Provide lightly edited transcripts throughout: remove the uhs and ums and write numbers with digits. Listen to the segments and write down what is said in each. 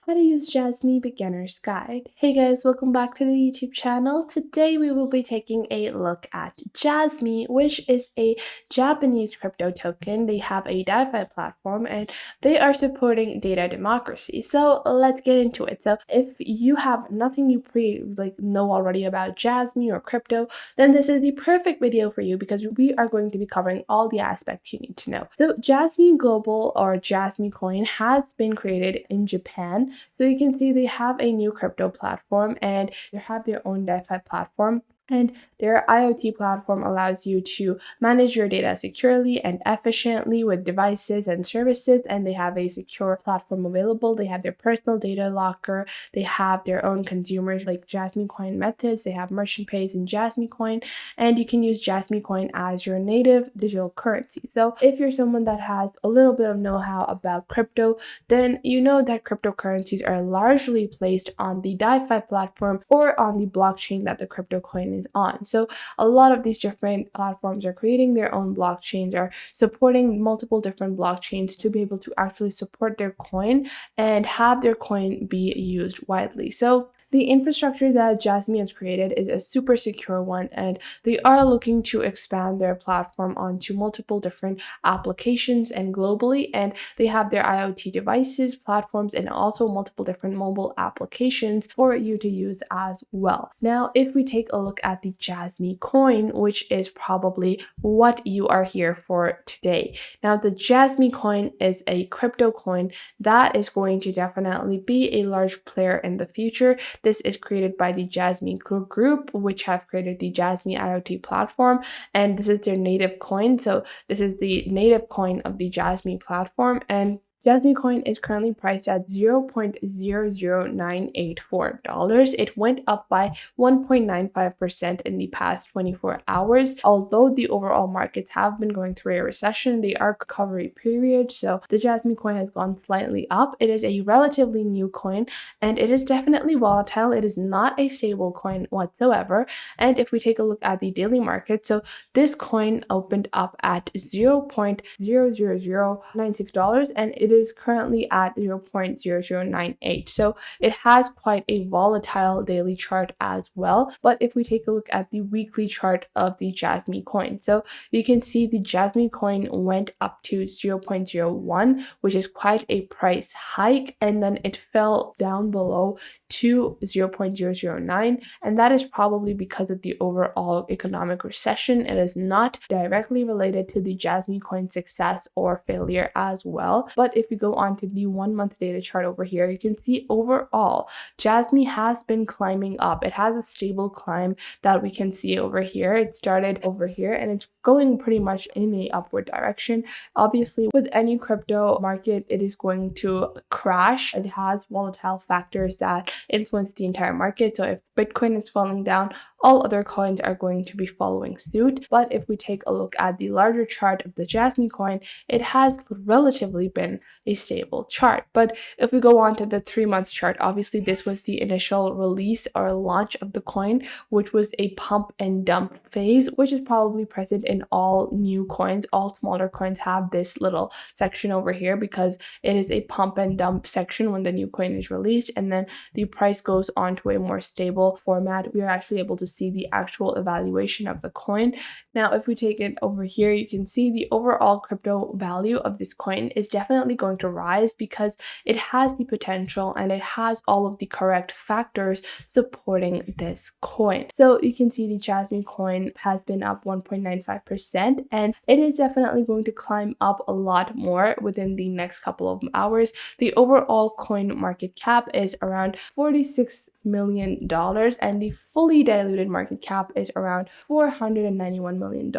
How to Use Jasmy Beginner's Guide. Hey guys, welcome back to the YouTube channel. Today we will be taking a look at Jasmy, which is a Japanese crypto token. They have a DeFi platform and they are supporting data democracy. So let's get into it. So if you have nothing you know already about Jasmy or crypto, then this is the perfect video for you because we are going to be covering all the aspects you need to know. So Jasmy Global or Jasmy Coin has been created in Japan. So you can see they have a new crypto platform and they have their own DeFi platform. And their IoT platform allows you to manage your data securely and efficiently with devices and services. And they have a secure platform available. They have their personal data locker. They have their own consumers like Jasmy Coin methods. They have merchant pays in Jasmy Coin. And you can use Jasmy Coin as your native digital currency. So if you're someone that has a little bit of know-how about crypto, then you know that cryptocurrencies are largely placed on the DeFi platform or on the blockchain that the crypto coin is on. So a lot of these different platforms are creating their own blockchains, are supporting multiple different blockchains to be able to actually support their coin and have their coin be used widely. So the infrastructure that Jasmy has created is a super secure one, and they are looking to expand their platform onto multiple different applications and globally. And they have their IoT devices, platforms, and also multiple different mobile applications for you to use as well. Now, if we take a look at the Jasmy coin, which is probably what you are here for today. Now, the Jasmy coin is a crypto coin that is going to definitely be a large player in the future. This is created by the Jasmy Group, which have created the Jasmy IoT platform, and this is their native coin. So this is the native coin of the Jasmy platform, and Jasmy Coin is currently priced at $0.00984. It went up by 1.95% in the past 24 hours. Although the overall markets have been going through a recession, they are recovery period, so the Jasmy Coin has gone slightly up. It is a relatively new coin and it is definitely volatile. It is not a stable coin whatsoever. And if we take a look at the daily market, so this coin opened up at $0.00096 and it is currently at 0.0098. So it has quite a volatile daily chart as well. But if we take a look at the weekly chart of the Jasmy coin, so you can see the Jasmy coin went up to 0.01, which is quite a price hike, and then it fell down below to 0.009, and that is probably because of the overall economic recession. It is not directly related to the Jasmy coin success or failure as well. But if you go on to the 1 month data chart over here, you can see overall Jasmy has been climbing up. It has a stable climb that we can see over here. It started over here and it's going pretty much in a upward direction. Obviously, with any crypto market, it is going to crash. It has volatile factors that influence the entire market. So if Bitcoin is falling down, all other coins are going to be following suit. But if we take a look at the larger chart of the Jasmy coin, it has relatively been a stable chart. But if we go on to the 3 month chart, obviously this was the initial release or launch of the coin, which was a pump and dump phase, which is probably present in all new coins. All smaller coins have this little section over here because it is a pump and dump section when the new coin is released, and then the price goes on to a more stable format. We are actually able to see the actual evaluation of the coin. Now, if we take it over here, you can see the overall crypto value of this coin is definitely going to rise because it has the potential and it has all of the correct factors supporting this coin. So you can see the Jasmy coin has been up 1.95%, and it is definitely going to climb up a lot more within the next couple of hours. The overall coin market cap is around $46 million, and the fully diluted market cap is around $491 million,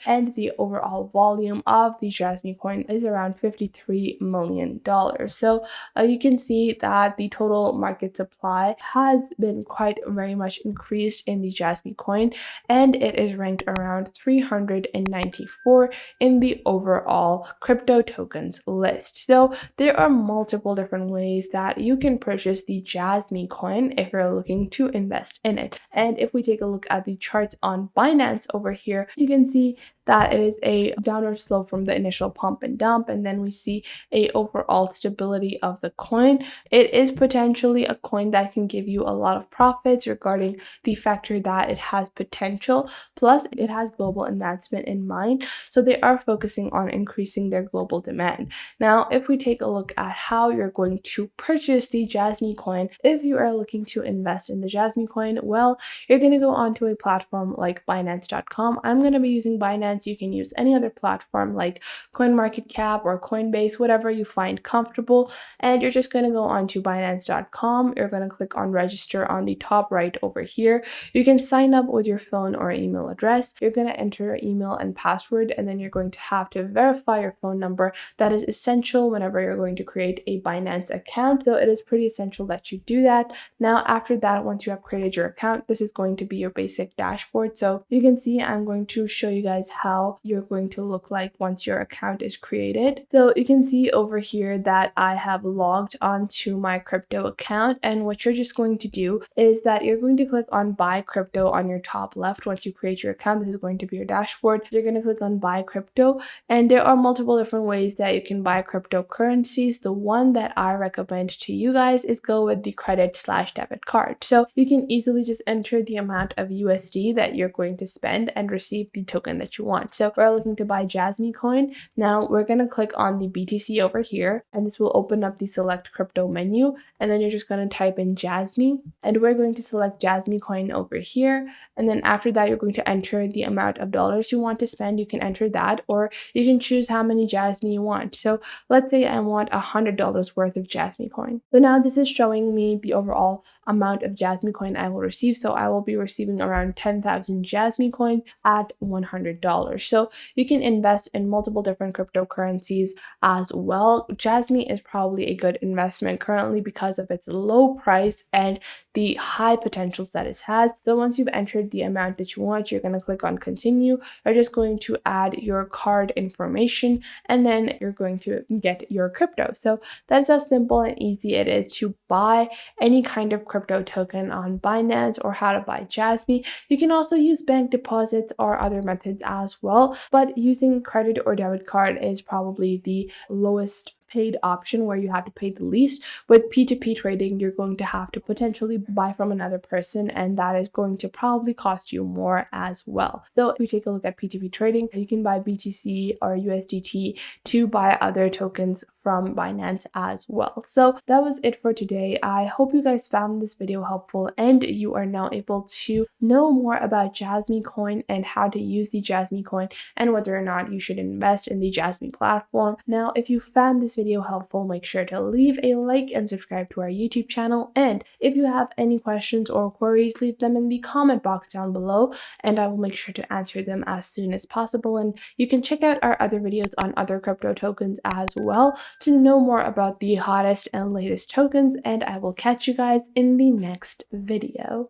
and the overall volume of the Jasmy coin is around $53 million. So you can see that the total market supply has been quite very much increased in the Jasmy coin, and it is ranked around 300 194 in the overall crypto tokens list. So there are multiple different ways that you can purchase the Jasmy coin if you're looking to invest in it. And if we take a look at the charts on Binance over here, you can see that it is a downward slope from the initial pump and dump, and then we see a overall stability of the coin. It is potentially a coin that can give you a lot of profits regarding the factor that it has potential, plus it has global advancement in mind, so they are focusing on increasing their global demand. Now, if we take a look at how you're going to purchase the Jasmy coin, if you are looking to invest in the Jasmy coin, well, you're going to go onto a platform like Binance.com. I'm going to be using Binance. You can use any other platform like CoinMarketCap or Coinbase, whatever you find comfortable. And you're just going to go onto Binance.com. You're going to click on register on the top right over here. You can sign up with your phone or email address. You're going to enter your email and password, and then you're going to have to verify your phone number. That is essential whenever you're going to create a Binance account. So it is pretty essential that you do that. Now, after that, once you have created your account, this is going to be your basic dashboard. So you can see I'm going to show you guys how you're going to look like once your account is created. So you can see over here that I have logged onto my crypto account, and what you're just going to do is that you're going to click on buy crypto on your top left. Once you create your account, this is going to be your dashboard. You're going to click on buy crypto, and there are multiple different ways that you can buy cryptocurrencies. The one that I recommend to you guys is go with the credit/debit card. So you can easily just enter the amount of USD that you're going to spend and receive the token that you want. So we're looking to buy Jasmy coin. Now we're going to click on the BTC over here, and this will open up the select crypto menu, and then you're just going to type in Jasmy, and we're going to select Jasmy coin over here. And then after that, you're going to enter the amount of dollars you want to spend. You can enter that, or you can choose how many Jasmy you want. So let's say I want $100 worth of Jasmy coin. So now this is showing me the overall amount of Jasmy coin I will receive. So I will be receiving around 10,000 Jasmy coins at $100. So you can invest in multiple different cryptocurrencies as well. Jasmy is probably a good investment currently because of its low price and the high potentials that it has. So once you've entered the amount that you want, you're going to click on continue. You're just going to add your card information, and then you're going to get your crypto. So that's how simple and easy it is to buy any kind of crypto token on Binance, or how to buy Jasmy. You can also use bank deposits or other methods as well, but using credit or debit card is probably the lowest paid option, where you have to pay the least. With P2P trading, you're going to have to potentially buy from another person, and that is going to probably cost you more as well. So if we take a look at P2P trading, you can buy BTC or USDT to buy other tokens from Binance as well. So that was it for today. I hope you guys found this video helpful, and you are now able to know more about Jasmy coin and how to use the Jasmy coin, and whether or not you should invest in the Jasmy platform. Now, if you found this video helpful, make sure to leave a like and subscribe to our YouTube channel. And if you have any questions or queries, leave them in the comment box down below, and I will make sure to answer them as soon as possible. And you can check out our other videos on other crypto tokens as well to know more about the hottest and latest tokens, and I will catch you guys in the next video.